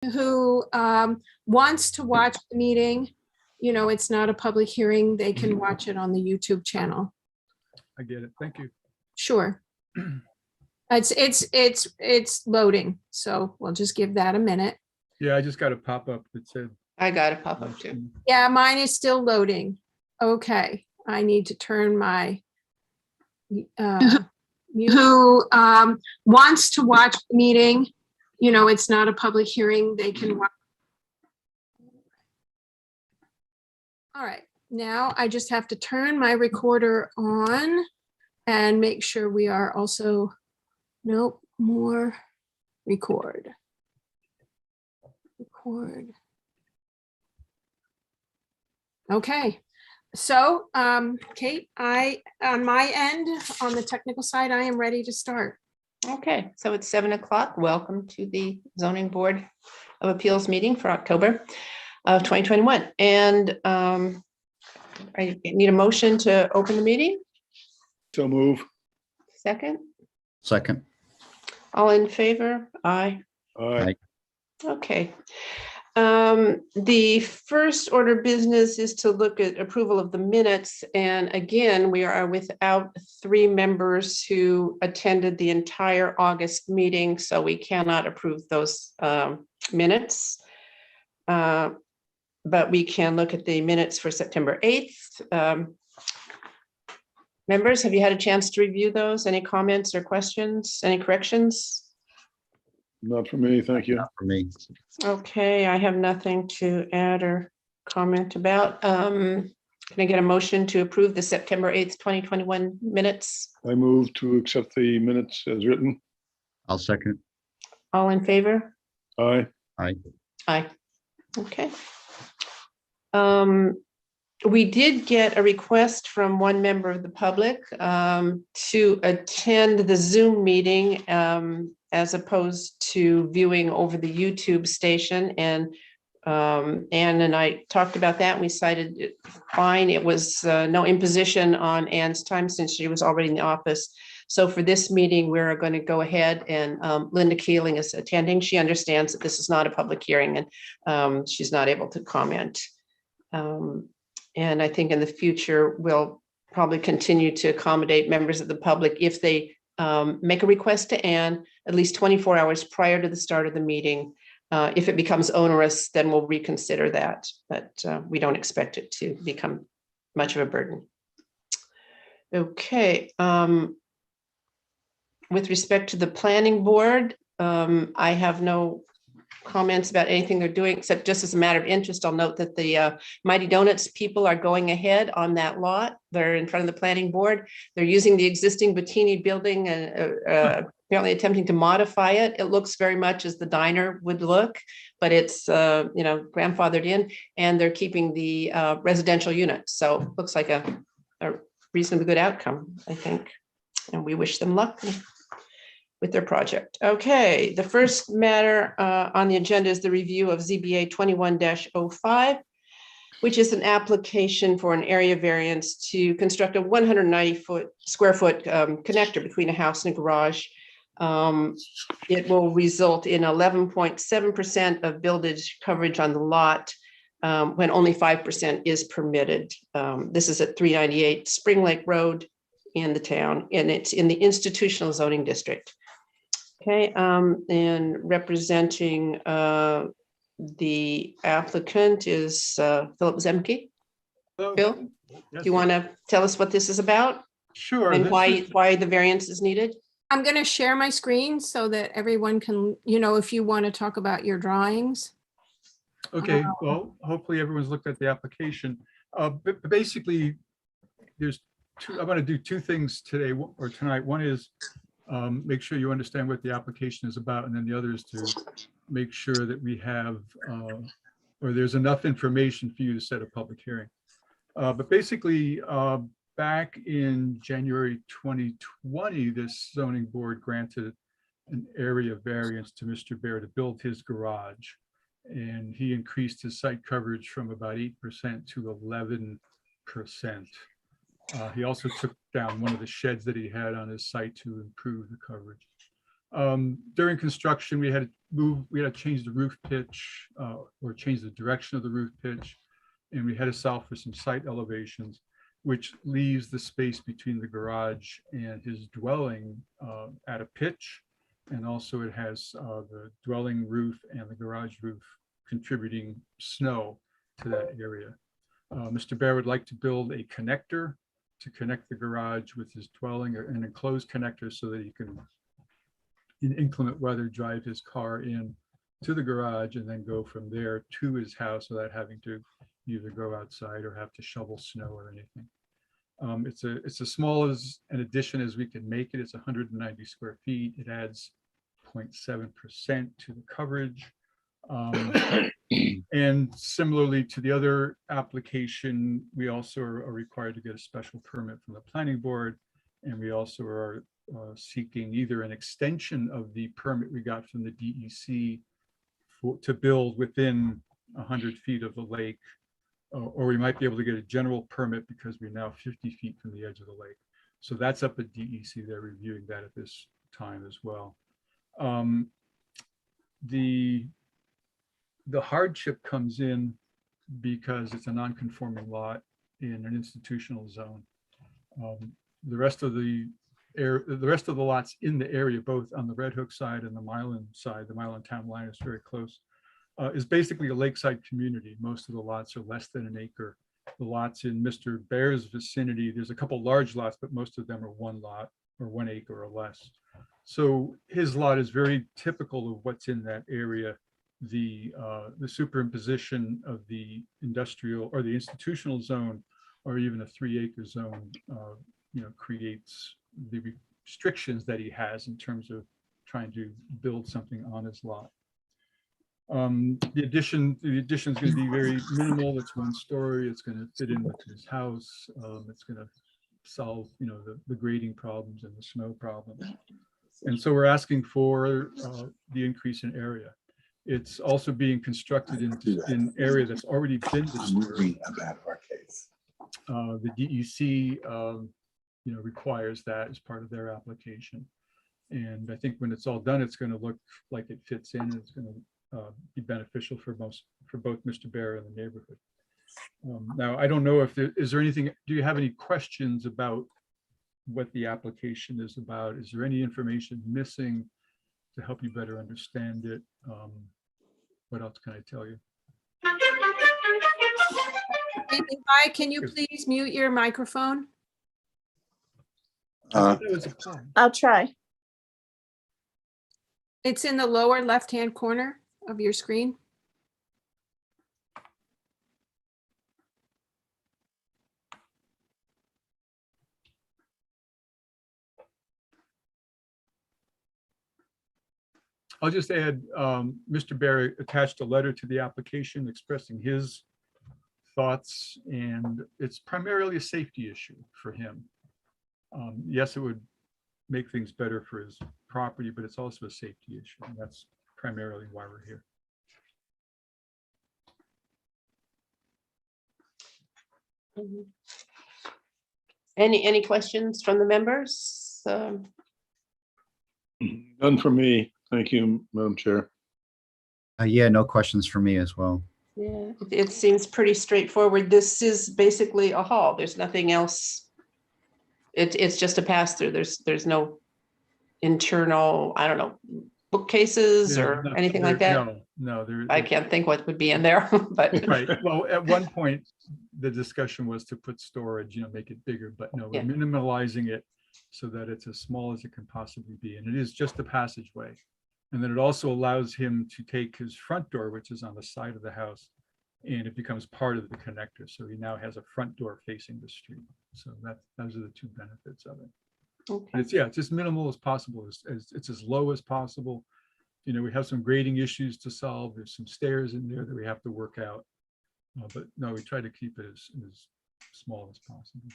who wants to watch the meeting, you know, it's not a public hearing, they can watch it on the YouTube channel. I get it. Thank you. Sure. It's loading, so we'll just give that a minute. Yeah, I just got a pop-up that said. I got a pop-up too. Yeah, mine is still loading. Okay, I need to turn my who wants to watch the meeting, you know, it's not a public hearing, they can watch. All right, now I just have to turn my recorder on and make sure we are also, nope, more record. Okay, so Kate, on my end, on the technical side, I am ready to start. Okay, so it's 7 o'clock. Welcome to the Zoning Board of Appeals meeting for October of 2021. And I need a motion to open the meeting. So move. Second, Second. all in favor? Aye. Aye. Okay. The first order of business is to look at approval of the minutes. And again, we are without 3 members who attended the entire August meeting, so we cannot approve those minutes. But we can look at the minutes for September 8th. Members, have you had a chance to review those? Any comments or questions? Any corrections? Not for me, thank you. Not for me. Okay, I have nothing to add or comment about. Can I get a motion to approve the September 8th, 2021 minutes? I move to accept the minutes as written. I'll second. All in favor? Aye. Aye. Aye. Okay. We did get a request from one member of the public to attend the Zoom meeting as opposed to viewing over the YouTube station. And Anne and I talked about that, and we cited it fine. It was no imposition on Anne's time since she was already in the office. So for this meeting, we're going to go ahead, and Linda Keeling is attending. She understands that this is not a public hearing, and she's not able to comment. And I think in the future, we'll probably continue to accommodate members of the public if they make a request to Anne at least 24 hours prior to the start of the meeting. If it becomes onerous, then we'll reconsider that, but we don't expect it to become much of a burden. Okay. With respect to the planning board, I have no comments about anything they're doing, except just as a matter of interest, I'll note that the Mighty Donuts people are going ahead on that lot. They're in front of the planning board. They're using the existing Bettini building and apparently attempting to modify it. It looks very much as the diner would look, but it's you know, grandfathered in, and they're keeping the residential units. So it looks like a reasonably good outcome, I think, and we wish them luck with their project. Okay, the first matter on the agenda is the review of ZBA 21-05, which is an application for an area variance to construct a 190 square foot connector between a house and a garage. It will result in 11.7% of buildage coverage on the lot when only 5% is permitted. This is at 398 Spring Lake Road in the town, and it's in the institutional zoning district. Okay, and representing the applicant is Philip Zemke. Phil, do you want to tell us what this is about? Sure. And why the variance is needed? I'm going to share my screen so that everyone can, you know, if you want to talk about your drawings. Okay, well, hopefully everyone's looked at the application. But basically, there's I'm going to do 2 things today or tonight. One is make sure you understand what the application is about, and then the other is to make sure that we have or there's enough information for you to set a public hearing. But basically, back in January 2020, this zoning board granted an area variance to Mr. Bear to build his garage, and he increased his site coverage from about 8% to 11%. He also took down one of the sheds that he had on his site to improve the coverage. During construction, we had to change the roof pitch or change the direction of the roof pitch. And we had to solve for some site elevations, which leaves the space between the garage and his dwelling at a pitch. And also it has the dwelling roof and the garage roof contributing snow to that area. Mr. Bear would like to build a connector to connect the garage with his dwelling, or an enclosed connector, so that he can, in inclement weather, drive his car in to the garage and then go from there to his house without having to either go outside or have to shovel snow or anything. It's as small as an addition as we can make it. It's 190 square feet. It adds 0.7% to the coverage. And similarly to the other application, we also are required to get a special permit from the planning board. And we also are seeking either an extension of the permit we got from the DEC to build within 100 feet of the lake, or we might be able to get a general permit because we're now 50 feet from the edge of the lake. So that's up at DEC. They're reviewing that at this time as well. The hardship comes in because it's a non-conforming lot in an institutional zone. The rest of the lots in the area, both on the Red Hook side and the Milan side, the Milan town line is very close, is basically a lakeside community. Most of the lots are less than an acre. The lots in Mr. Bear's vicinity, there's a couple large lots, but most of them are 1 lot or 1 acre or less. So his lot is very typical of what's in that area. The superimposition of the industrial or the institutional zone, or even a 3-acre zone, creates the restrictions that he has in terms of trying to build something on his lot. The addition is going to be very minimal. It's 1 story. It's going to fit in with his house. It's going to solve, the grading problems and the snow problems. And so we're asking for the increase in area. It's also being constructed in area that's already been disturbed. The DEC, requires that as part of their application. And I think when it's all done, it's going to look like it fits in. And it's going to be beneficial for both Mr. Bear and the neighborhood. Now, I don't know if is there anything. Do you have any questions about what the application is about? Is there any information missing to help you better understand it? What else can I tell you? Hi, can you please mute your microphone? I'll try. It's in the lower left-hand corner of your screen. I'll just add, Mr. Bear attached a letter to the application expressing his thoughts, and it's primarily a safety issue for him. Yes, it would make things better for his property, but it's also a safety issue, and that's primarily why we're here. Any questions from the members? None for me. Thank you, Madam Chair. Yeah, no questions for me as well. Yeah, it seems pretty straightforward. This is basically a hall. There's nothing else. It's just a pass through. There's no internal, I don't know, bookcases or anything like that. No, I can't think what would be in there, but right. Well, at one point, the discussion was to put storage, make it bigger, but no, we're minimalizing it so that it's as small as it can possibly be. And it is just a passageway. And then it also allows him to take his front door, which is on the side of the house, and it becomes part of the connector. So he now has a front door facing the street. So those are the 2 benefits of it. okay. And it's as minimal as possible. It's as low as possible. We have some grading issues to solve. There's some stairs in there that we have to work out. But no, we try to keep it as small as possible.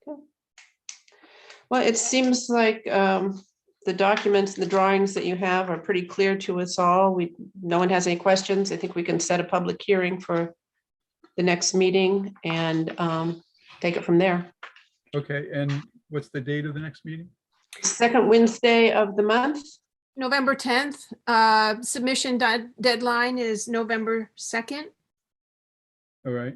Okay. Well, it seems like the documents, the drawings that you have are pretty clear to us all. No one has any questions. I think we can set a public hearing for the next meeting and take it from there. Okay, and what's the date of the next meeting? Second Wednesday of the month. November 10th. Submission deadline is November 2nd. All right.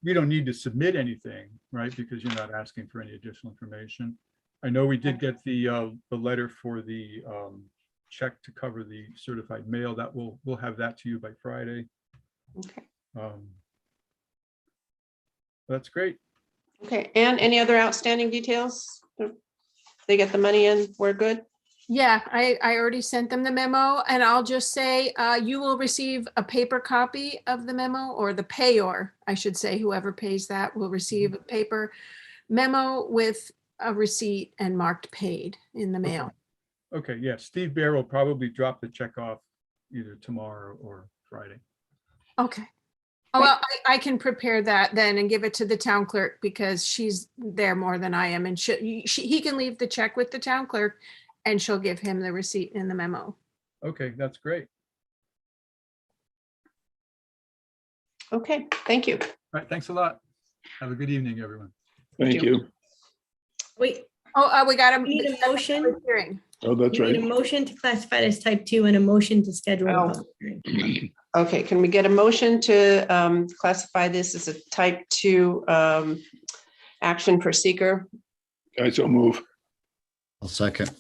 We don't need to submit anything, right? Because you're not asking for any additional information. I know we did get the letter for the check to cover the certified mail. That we'll have that to you by Friday. Okay. That's great. Okay, and any other outstanding details? They get the money in, we're good? Yeah, I already sent them the memo, and I'll just say, you will receive a paper copy of the memo, or the payor, I should say, whoever pays that will receive a paper memo with a receipt and marked paid in the mail. Okay, yeah, Steve Bear will probably drop the check off either tomorrow or Friday. Okay. Oh, well, I can prepare that then and give it to the town clerk because she's there more than I am, and he can leave the check with the town clerk and she'll give him the receipt in the memo. Okay, that's great. Okay, thank you. All right, thanks a lot. Have a good evening, everyone. Thank you. Wait, Oh, we got we need a motion. hearing. Oh, that's We need right. a motion to classify it as type 2 and a motion to schedule. a Oh. public hearing. Okay, can we get a motion to classify this as a type 2 action for seeker? I so move. I'll second.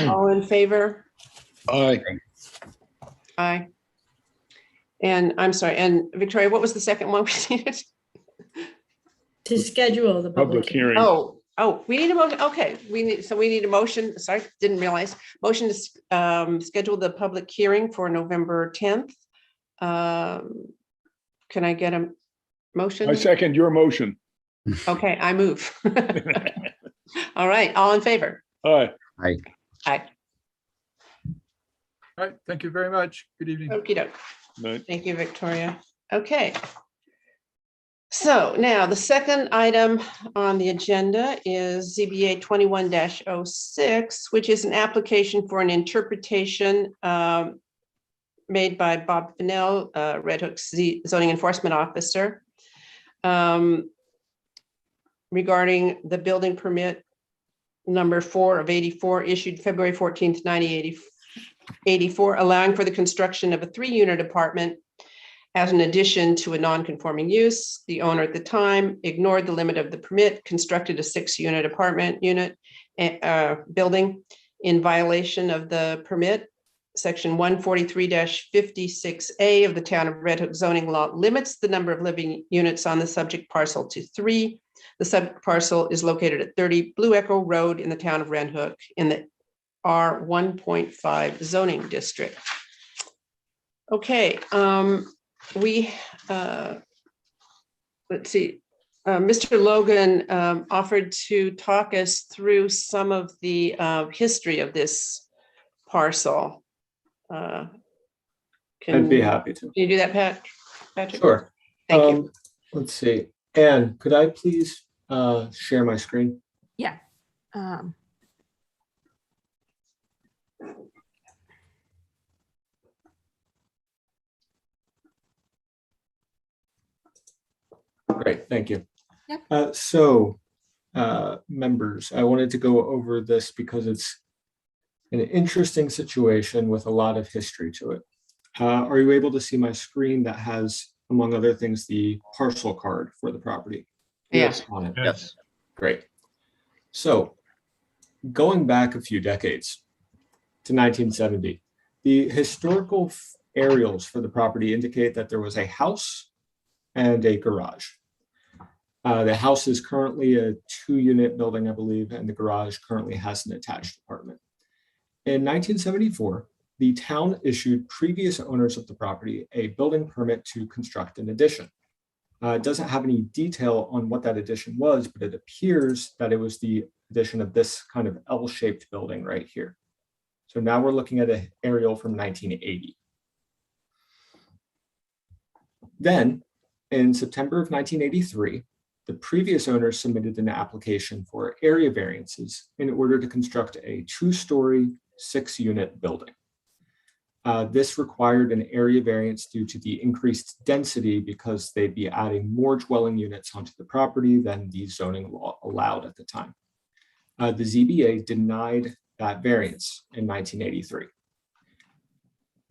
All in favor? Aye. Aye. And I'm sorry, and Victoria, what was the second one we needed? To schedule the Public hearing. Oh, we need a motion. Okay, we need a motion. Sorry, didn't realize. Motion to schedule the public hearing for November 10th. Can I get a motion? I second your motion. Okay, I move. All right, all in favor? Aye. Aye. Aye. All right, thank you very much. Good evening. Okey doke. Night. Thank you, Victoria. Okay. So now the second item on the agenda is ZBA 21-06, which is an application for an interpretation made by Bob Fennell, Red Hook's zoning enforcement officer, regarding the building permit number 4 of 84 issued February 14th, 1984, allowing for the construction of a 3-unit apartment as an addition to a non-conforming use. The owner at the time ignored the limit of the permit, constructed a 6-unit apartment building in violation of the permit. Section 143-56A of the Town of Red Hook zoning law limits the number of living units on the subject parcel to 3. The subject parcel is located at 30 Blue Echo Road in the Town of Red Hook in the R 1.5 zoning district. Okay, let's see, Mr. Logan offered to talk us through some of the history of this parcel. I'd Can be happy to. you do that, Patrick? Sure. Thank you. Let's see. Anne, could I please share my screen? Yeah. Great, thank you. Yep. Members, I wanted to go over this because it's an interesting situation with a lot of history to it. Are you able to see my screen that has, among other things, the parcel card for the property? Yes. On it. Yes. Great. So going back a few decades to 1970, the historical aerials for the property indicate that there was a house and a garage. The house is currently a 2-unit building, I believe, and the garage currently has an attached apartment. In 1974, the town issued previous owners of the property a building permit to construct an addition. It doesn't have any detail on what that addition was, but it appears that it was the addition of this kind of L-shaped building right here. So now we're looking at an aerial from 1980. Then, in September of 1983, the previous owner submitted an application for area variances in order to construct a 2-story, 6-unit building. This required an area variance due to the increased density because they'd be adding more dwelling units onto the property than the zoning law allowed at the time. The ZBA denied that variance in 1983.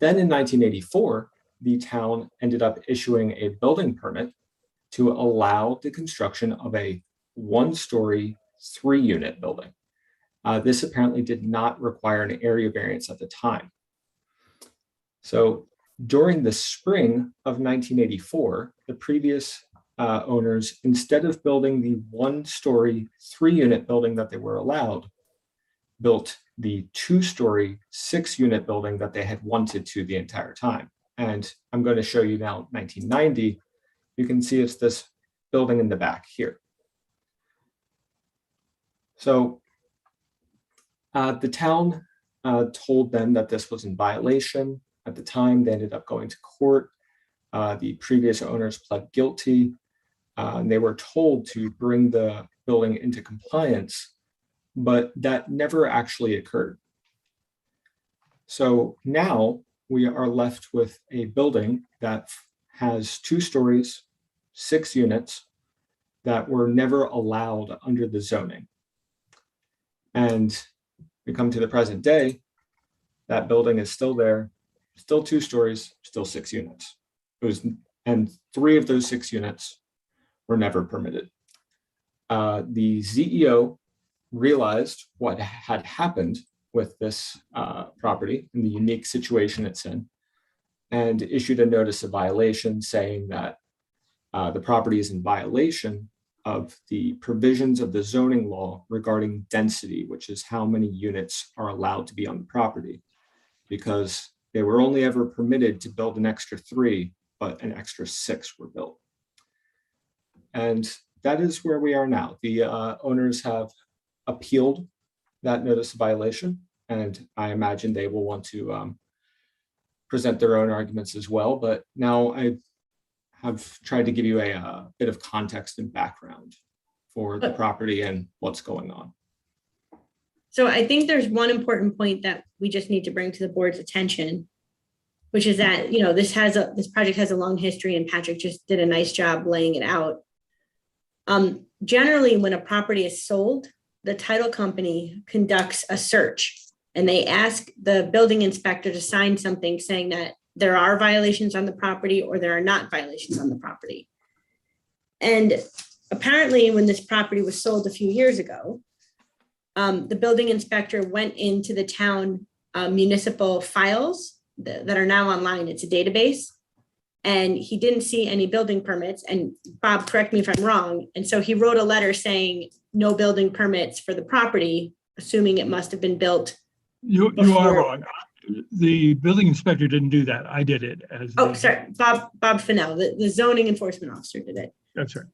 Then in 1984, the town ended up issuing a building permit to allow the construction of a one-story, 3-unit building. This apparently did not require an area variance at the time. So during the spring of 1984, the previous owners, instead of building the one-story, 3-unit building that they were allowed, built the 2-story, 6-unit building that they had wanted to the entire time. And I'm going to show you now 1990. You can see it's this building in the back here. So the town told them that this was in violation. At the time, they ended up going to court. The previous owners pled guilty. And they were told to bring the building into compliance, but that never actually occurred. So now we are left with a building that has 2 stories, 6 units that were never allowed under the zoning. And we come to the present day, that building is still there, still 2 stories, still 6 units. And 3 of those 6 units were never permitted. The ZEO realized what had happened with this property and the unique situation it's in, and issued a notice of violation saying that the property is in violation of the provisions of the zoning law regarding density, which is how many units are allowed to be on the property, because they were only ever permitted to build an extra 3, but an extra 6 were built. And that is where we are now. The owners have appealed that notice of violation, and I imagine they will want to present their own arguments as well. But now I have tried to give you a bit of context and background for the property and what's going on. So I think there's one important point that we just need to bring to the board's attention, which is that, you know, this project has a long history, and Patrick just did a nice job laying it out. Generally, when a property is sold, the title company conducts a search, and they ask the building inspector to sign something saying that there are violations on the property or there are not violations on the property. And apparently, when this property was sold a few years ago, the building inspector went into the town municipal files that are now online. It's a database. And he didn't see any building permits. And Bob, correct me if I'm wrong. And so he wrote a letter saying no building permits for the property, assuming it must have been built. You are wrong. The building inspector didn't do that. I did it as. Oh, sorry, Bob Fennell, the zoning enforcement officer did it. That's right.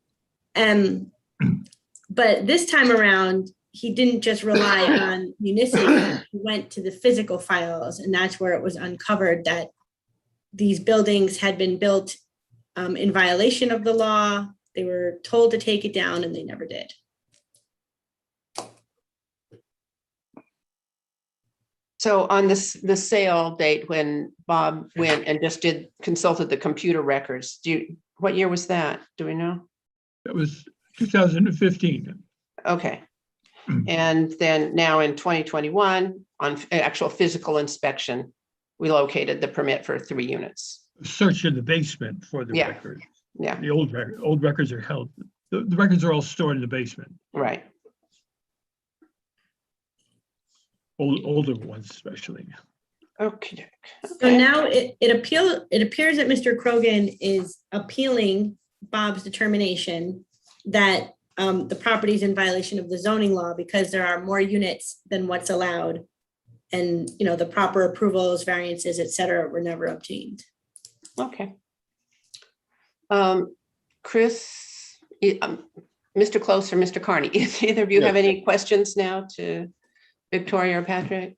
But this time around, he didn't just rely on municipal, he went to the physical files, and that's where it was uncovered that these buildings had been built in violation of the law. They were told to take it down, and they never did. So on the sale date, when Bob went and just consulted the computer records, what year was that? Do we know? That was 2015. Okay. And then now in 2021, on actual physical inspection, we located the permit for 3 units. Search in the basement for the records. Yeah. The old records are held. The records are all stored in the basement. Right. Older ones especially. Okay. So now it appears that Mr. Krogan is appealing Bob's determination that the property is in violation of the zoning law because there are more units than what's allowed. And, you know, the proper approvals, variances, et cetera, were never obtained. Okay. Chris, Mr. Close or Mr. Carney, if either of you have any questions now to Victoria or Patrick?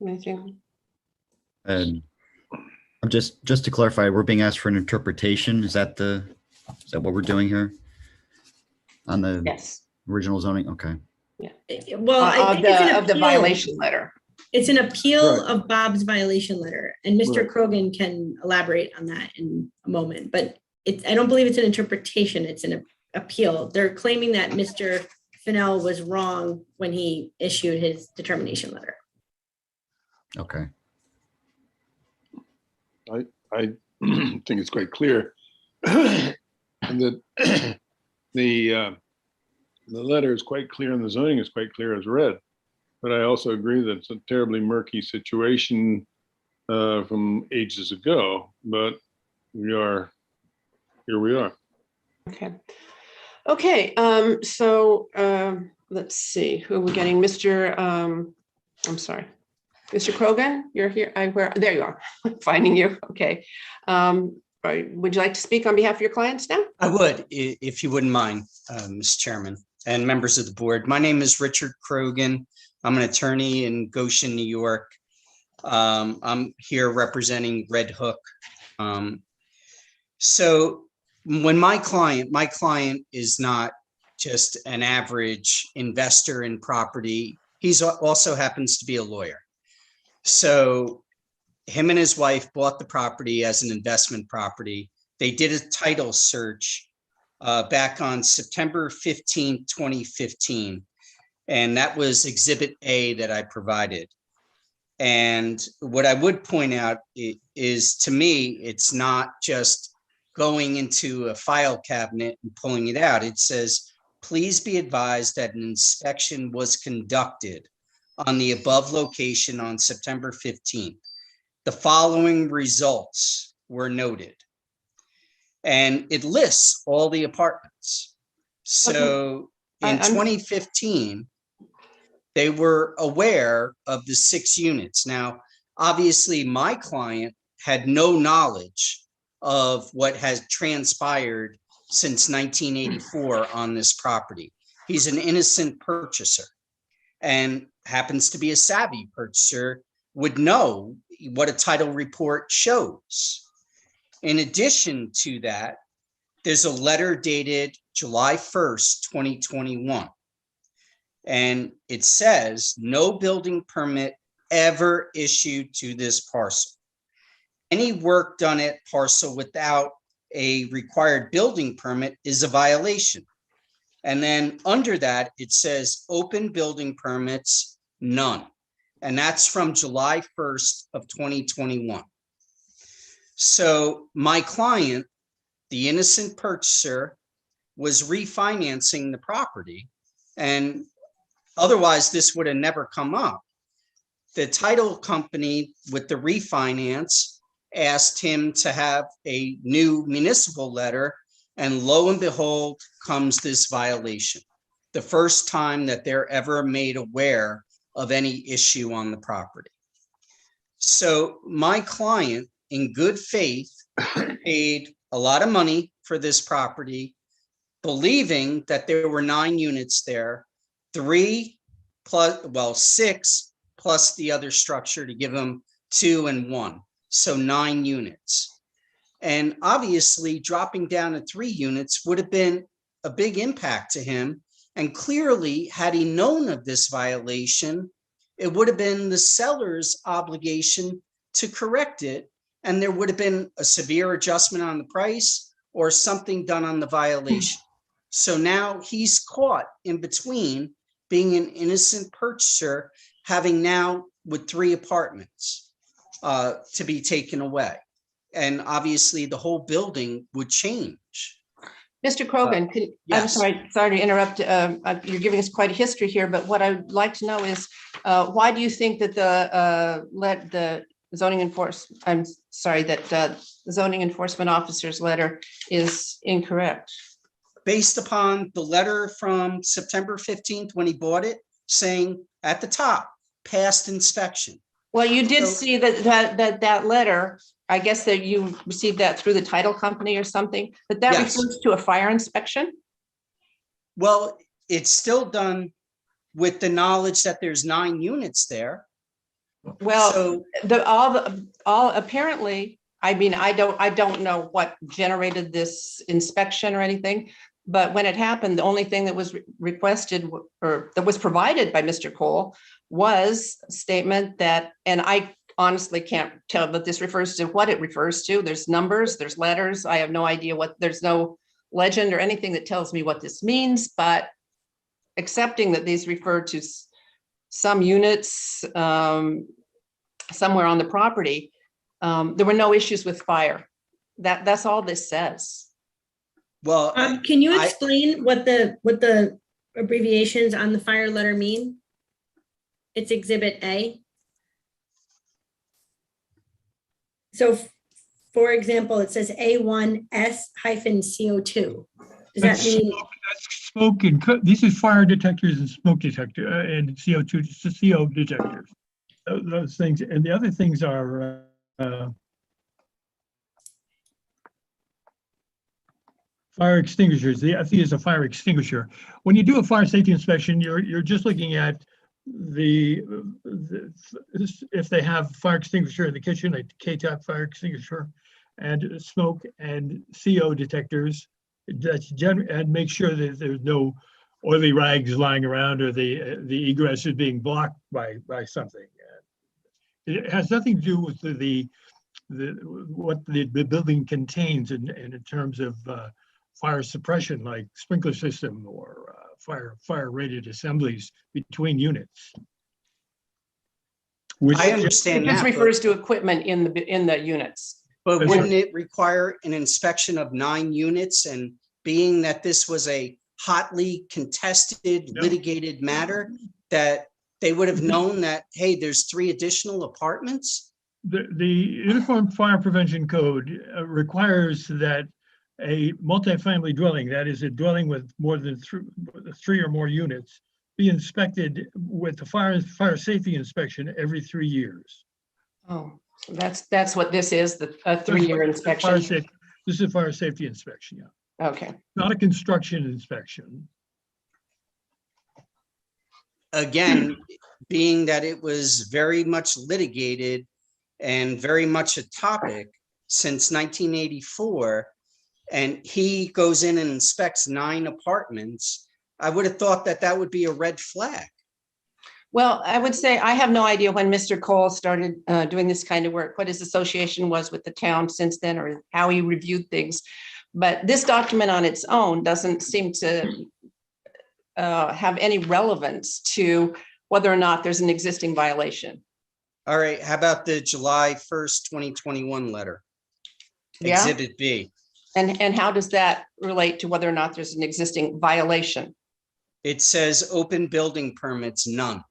Anything? And I'm just to clarify, we're being asked for an interpretation. Is that what we're doing here? On the original zoning? Okay. Yeah. Well, I think it's an appeal. Of the violation letter. It's an appeal of Bob's violation letter, and Mr. Krogan can elaborate on that in a moment, but I don't believe it's an interpretation. It's an appeal. They're claiming that Mr. Fennell was wrong when he issued his determination letter. Okay. I think it's quite clear. And that the letter is quite clear and the zoning is quite clear as read. But I also agree that it's a terribly murky situation from ages ago, but here we are. Okay. Okay, so let's see, who are we getting? I'm sorry. Mr. Krogan, you're here. There you are. Finding you. Okay. Would you like to speak on behalf of your clients now? I would, if you wouldn't mind, Mr. Chairman and members of the board. My name is Richard Krogan. I'm an attorney in Goshen, New York. I'm here representing Red Hook. So when my client is not just an average investor in property. He's also happens to be a lawyer. So him and his wife bought the property as an investment property. They did a title search back on September 15, 2015. And that was Exhibit A that I provided. And what I would point out is, to me, it's not just going into a file cabinet and pulling it out. It says, please be advised that an inspection was conducted on the above location on September 15th. The following results were noted. And it lists all the apartments. So in 2015, they were aware of the 6 units. Now, obviously, my client had no knowledge of what has transpired since 1984 on this property. He's an innocent purchaser and happens to be a savvy purchaser, would know what a title report shows. In addition to that, there's a letter dated July 1st, 2021. And it says, no building permit ever issued to this parcel. Any work done at parcel without a required building permit is a violation. And then under that, it says open building permits, none. And that's from July 1st of 2021. So my client, the innocent purchaser, was refinancing the property, and otherwise this would have never come up. The title company with the refinance asked him to have a new municipal letter, and lo and behold comes this violation. The first time that they're ever made aware of any issue on the property. So my client, in good faith, paid a lot of money for this property, believing that there were 9 units there, 6 plus the other structure to give them 2 and 1. So 9 units. And obviously dropping down to 3 units would have been a big impact to him. And clearly, had he known of this violation, it would have been the seller's obligation to correct it. And there would have been a severe adjustment on the price or something done on the violation. So now he's caught in between being an innocent purchaser, having now with 3 apartments to be taken away. And obviously the whole building would change. Mr. Krogan, yes. I'm sorry to interrupt. You're giving us quite a history here, but what I'd like to know is why do you think that the zoning enforcement officer's letter is incorrect? Based upon the letter from September 15th when he bought it, saying at the top, past inspection. Well, you did see that letter. I guess that you received that through the title company or something, but that Yes. refers to a fire inspection. Well, it's still done with the knowledge that there's 9 units there. Well, So all apparently, I mean, I don't know what generated this inspection or anything, but when it happened, the only thing that was requested or that was provided by Mr. Cole was a statement that, and I honestly can't tell that this refers to what it refers to. There's numbers, there's letters. I have no idea there's no legend or anything that tells me what this means, but accepting that these refer to some units somewhere on the property, there were no issues with fire. That's all this says. Well, Can you I- explain what the abbreviations on the fire letter mean? It's Exhibit A. So for example, it says A1S-CO2. Does that That's mean, Smoke and, this is fire detectors and smoke detector, and CO2, CO detectors. Those things, and the other things are, fire extinguishers. The FE is a fire extinguisher. When you do a fire safety inspection, you're just looking at if they have fire extinguisher in the kitchen, a K-type fire extinguisher, and smoke and CO detectors. And make sure that there's no oily rags lying around, or the egress is being blocked by something. It has nothing to do with what the building contains in terms of fire suppression, like sprinkler system or fire rated assemblies between units. I It understand just that, refers to equipment in the units. but That's wouldn't it require an inspection of 9 units? And being that this was a hotly contested, No. litigated matter, that they would have known that, hey, there's 3 additional apartments? The Uniform Fire Prevention Code requires that a multifamily dwelling, that is a dwelling with more than 3 or more units, be inspected with the fire safety inspection every 3 years. Oh, so that's what this is, a 3-year inspection. This is a fire safety inspection, yeah. Okay. Not a construction inspection. Again, being that it was very much litigated and very much a topic since 1984, and he goes in and inspects 9 apartments, I would have thought that that would be a red flag. Well, I would say I have no idea when Mr. Cole started doing this kind of work, what his association was with the town since then, or how he reviewed things. But this document on its own doesn't seem to have any relevance to whether or not there's an existing violation. All right, how about the July 1st, 2021 letter? Yeah. Exhibit B. And how does that relate to whether or not there's an existing violation? It says open building permits, none.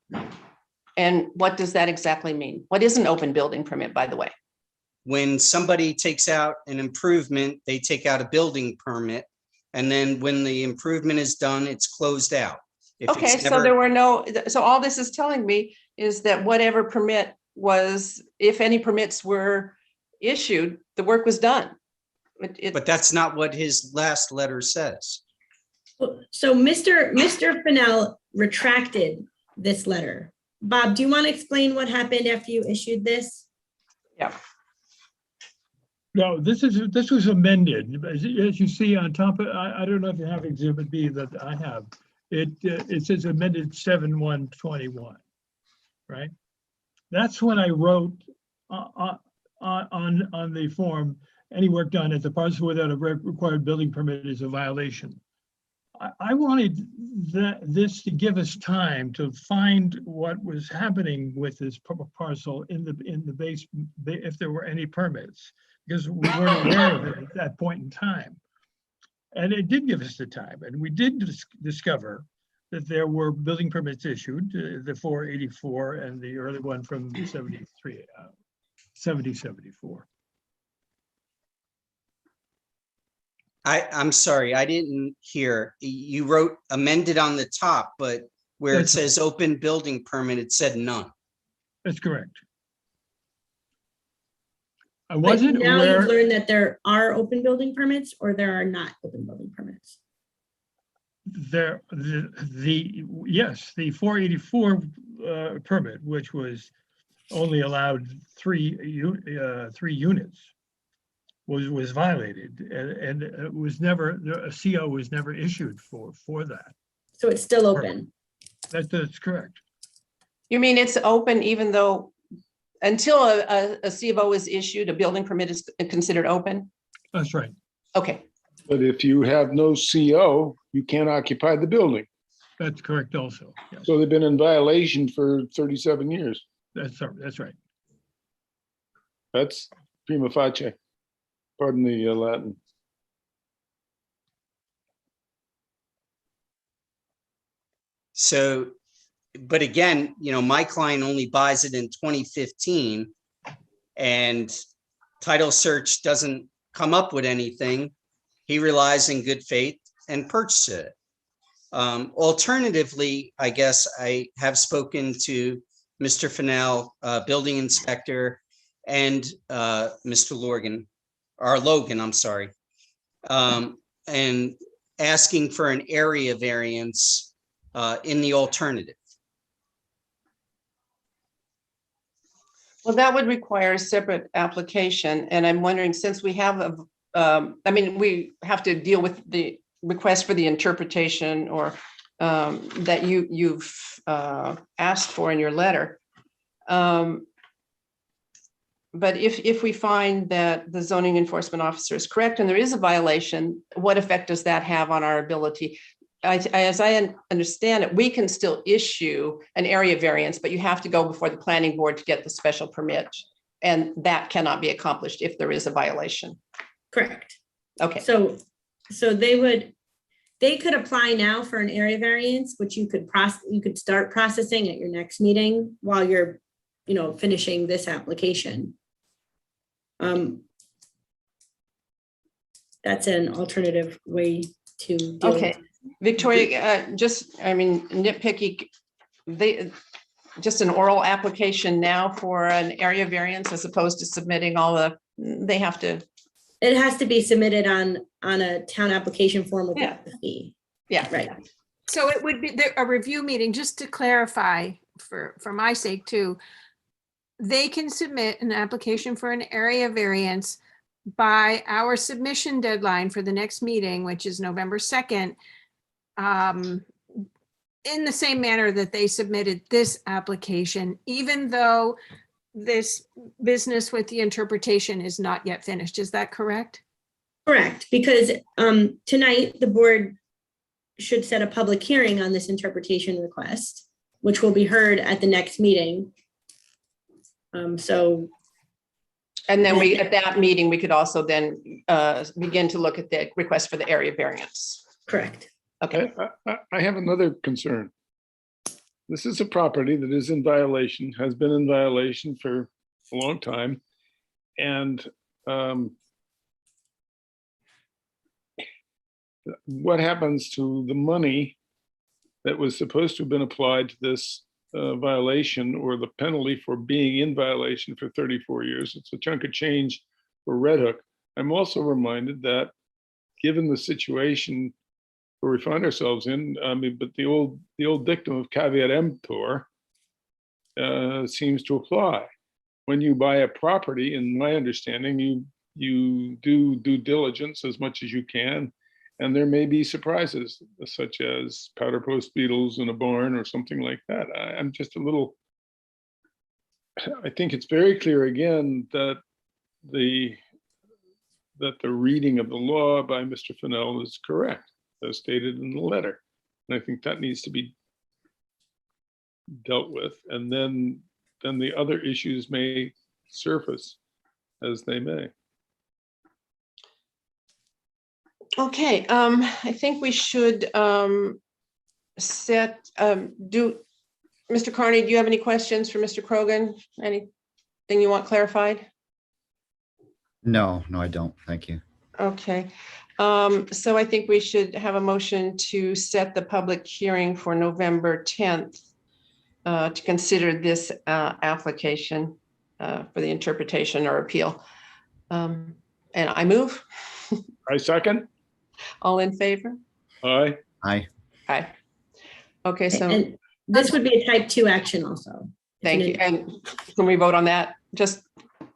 And what does that exactly mean? What is an open building permit, by the way? When somebody takes out an improvement, they take out a building permit. And then when the improvement is done, it's closed out. If it's Okay, so never- there were no, so all this is telling me is that whatever permit was, if any permits were issued, the work was done. But that's not what his last letter says. so Mr. Fennell retracted this letter. Bob, do you want to explain what happened after you issued this? Yeah. No, this was amended. As you see on top of, I don't know if you have Exhibit B that I have. It says amended 7/1/21, right? That's when I wrote on the form, any work done at the parcel without a required building permit is a violation. I wanted this to give us time to find what was happening with this parcel in the base, if there were any permits, because we weren't aware of it at that point in time. And it did give us the time, and we did discover that there were building permits issued, the 484 and the early one from 7074. I'm sorry, I didn't hear. You wrote amended on the top, but where it That's- says open building permit, it said none. That's correct. I But wasn't now you've aware, learned that there are open building permits or there are not open building permits. yes, the 484 permit, which was only allowed three units, was violated, and it was never, a CO was never issued for that. So it's still open. That's correct. You mean it's open even though, until a C of O is issued, a building permit is considered open? That's right. Okay, But if you have no CO, you can't occupy the building. That's correct also. Yes, So they've been in violation for 37 years. that's right. That's prima facie. Pardon the Latin. So, but again, my client only buys it in 2015 and title search doesn't come up with anything. He relies in good faith and purchases it. Alternatively, I guess I have spoken to Mr. Fennell, building inspector, and Mr. Logan, I'm sorry, and asking for an area variance in the alternative. Well, that would require a separate application, and I'm wondering, since we have we have to deal with the request for the interpretation or that you've asked for in your letter. But if we find that the zoning enforcement officer is correct and there is a violation, what effect does that have on our ability? As I understand it, we can still issue an area variance, but you have to go before the planning board to get the special permit. And that cannot be accomplished if there is a violation. Correct. Okay. So they could apply now for an area variance, which you could start processing at your next meeting while you're, finishing this application. That's an alternative way to deal with it. Victoria, nitpicky, just an oral application now for an area variance as opposed to submitting they have to. It has to be submitted on a town application form with the fee. Yeah. Right. So it would be a review meeting, just to clarify for my sake too. They can submit an application for an area variance by our submission deadline for the next meeting, which is November 2nd. In the same manner that they submitted this application, even though this business with the interpretation is not yet finished. Is that correct? Correct, because tonight the board should set a public hearing on this interpretation request, which will be heard at the next meeting. And then at that meeting, we could also then begin to look at the request for the area variance. Correct. Okay. I have another concern. This is a property that is in violation, has been in violation for a long time. And what happens to the money that was supposed to have been applied to this violation, or the penalty for being in violation for 34 years? It's a chunk of change for Red Hook. I'm also reminded that given the situation where we find ourselves in, but the old dictum of caveat emptor seems to apply. When you buy a property, in my understanding, you do due diligence as much as you can, and there may be surprises, such as powder post beetles in a barn or something like that. I'm just a little, I think it's very clear again that the reading of the law by Mr. Fennell is correct, as stated in the letter. And I think that needs to be dealt with. And then the other issues may surface as they may. Okay, I think we should Mr. Carney, do you have any questions for Mr. Krogan? Anything you want clarified? No, I don't. Thank you. Okay, so I think we should have a motion to set the public hearing for November 10th to consider this application for the interpretation or appeal. And I move. I second. All in favor? Aye. Aye. Aye. Okay, so And this would be a type 2 action also. thank you. And can we vote on that? Just,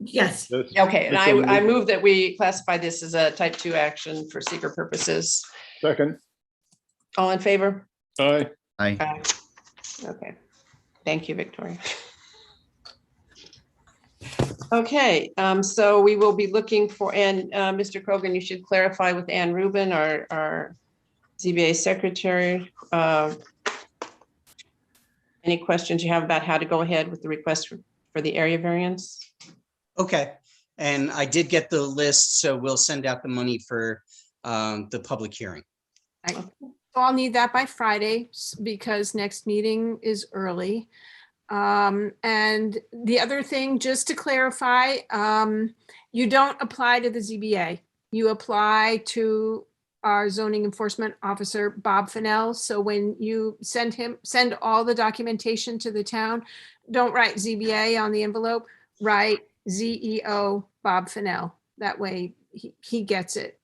Yes. Yes. okay, and I move that we classify this as a type 2 action for seeker purposes. Second. All in favor? Aye. Aye. Aye. Okay, thank you, Victoria. Okay, so we will be looking for, and Mr. Krogan, you should clarify with Ann Rubin, our ZBA secretary, Any questions you have about how to go ahead with the request for the area variance? Okay, and I did get the list, so we'll send out the money for the public hearing. So I'll need that by Friday because next meeting is early. And the other thing, just to clarify, you don't apply to the ZBA. You apply to our zoning enforcement officer, Bob Fennell. So when you send all the documentation to the town, don't write ZBA on the envelope, write ZEO Bob Fennell. That way he gets it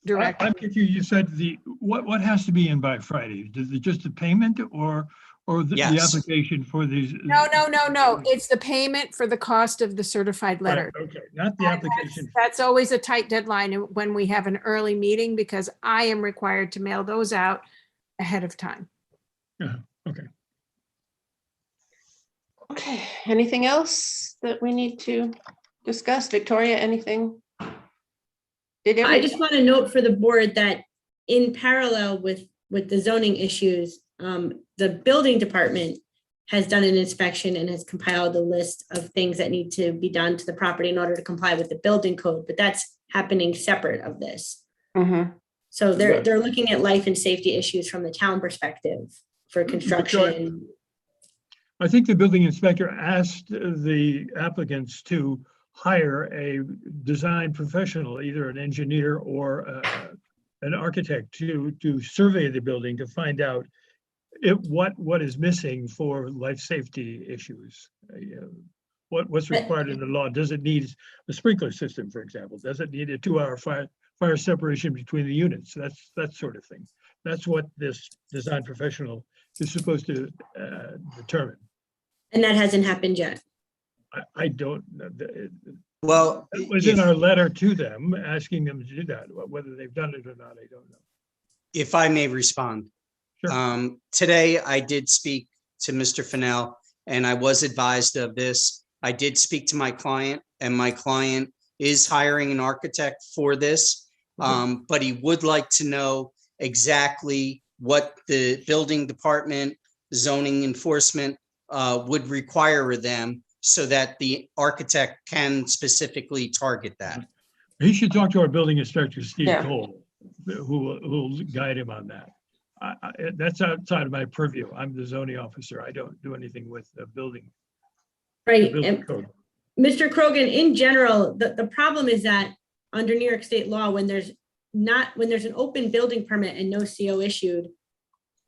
direct. I'm confused. You said what has to be in by Friday? Does it just the payment or the Yes. application for these? No. It's the payment for the cost of the certified letter. Right, okay, not the And application. That's always a tight deadline when we have an early meeting because I am required to mail those out ahead of time. Okay. Okay, anything else that we need to discuss? Victoria, anything? I just want to note for the board that in parallel with the zoning issues, the building department has done an inspection and has compiled a list of things that need to be done to the property in order to comply with the building code, but that's happening separate of this. Mhm. So they're looking at life and safety issues from the town perspective for construction. I think the building inspector asked the applicants to hire a design professional, either an engineer or an architect to survey the building to find out what is missing for life safety issues. What's required in the law? Does it need a sprinkler system, for example? Does it need a 2-hour fire separation between the units? That sort of thing. That's what this design professional is supposed to determine. And that hasn't happened yet. I don't know. Well, It was in our letter to them, asking them to do that. Whether they've done it or not, I don't know. if I may respond. Sure. Today, I did speak to Mr. Fennell, and I was advised of this. I did speak to my client, and my client is hiring an architect for this. But he would like to know exactly what the building department, zoning enforcement would require of them so that the architect can specifically target that. He should talk to our building inspector, Steve Yeah. Cole, who will guide him on that. That's outside of my purview. I'm the zoning officer. I don't do anything with the building. Right. building And code. Mr. Krogan, in general, the problem is that under New York state law, when there's an open building permit and no CO issued,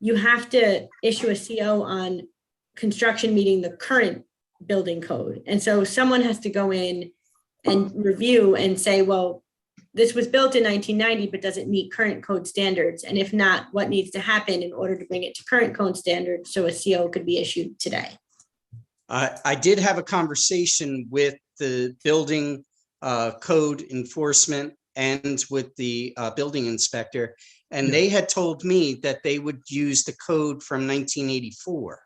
you have to issue a CO on construction meeting the current building code. And so someone has to go in and review and say, well, this was built in 1990, but does it meet current code standards? And if not, what needs to happen in order to bring it to current code standards so a CO could be issued today? I did have a conversation with the building code enforcement and with the building inspector, and they had told me that they would use the code from 1984.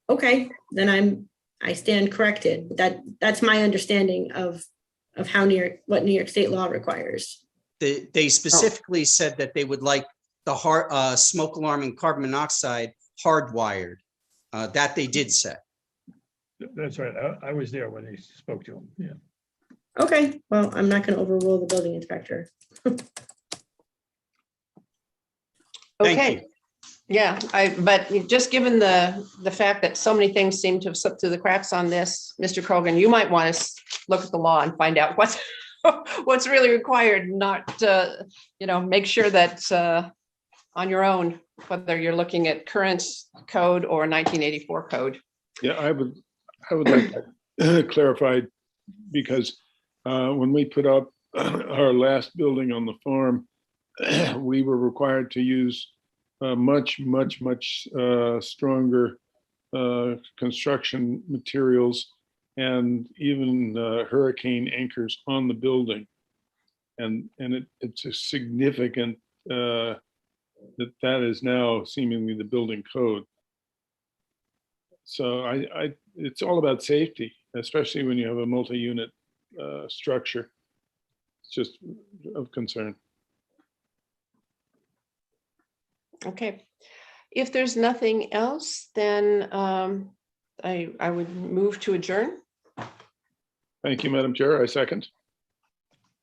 Okay, then I stand corrected. That's my understanding of how what New York state law requires. They specifically said that they would like the smoke alarm and carbon monoxide hardwired. That they did say. That's right. I was there when they spoke to him. Yeah. Okay, well, I'm not going to overrule the building inspector. Thank Okay. Yeah, but just given the fact that so many things seem to have slipped through the cracks on this, Mr. Krogan, you might want to look at the law and find out what's really required, not, make sure that on your own, whether you're looking at current code or 1984 code. Yeah, I would like to clarify, because when we put up our last building on the farm, we were required to use much stronger construction materials and even hurricane anchors on the building. And it's a significant that is now seemingly the building code. So it's all about safety, especially when you have a multi-unit structure. It's just of concern. Okay, If there's nothing else, then I would move to adjourn. Thank you, Madam Chair. I second.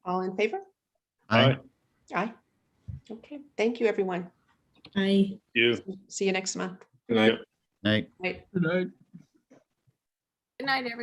All in favor? Aye. Aye. Okay, thank you, everyone. I. You. See you next month. Good night. Night. Right. Good night. Good night, everyone.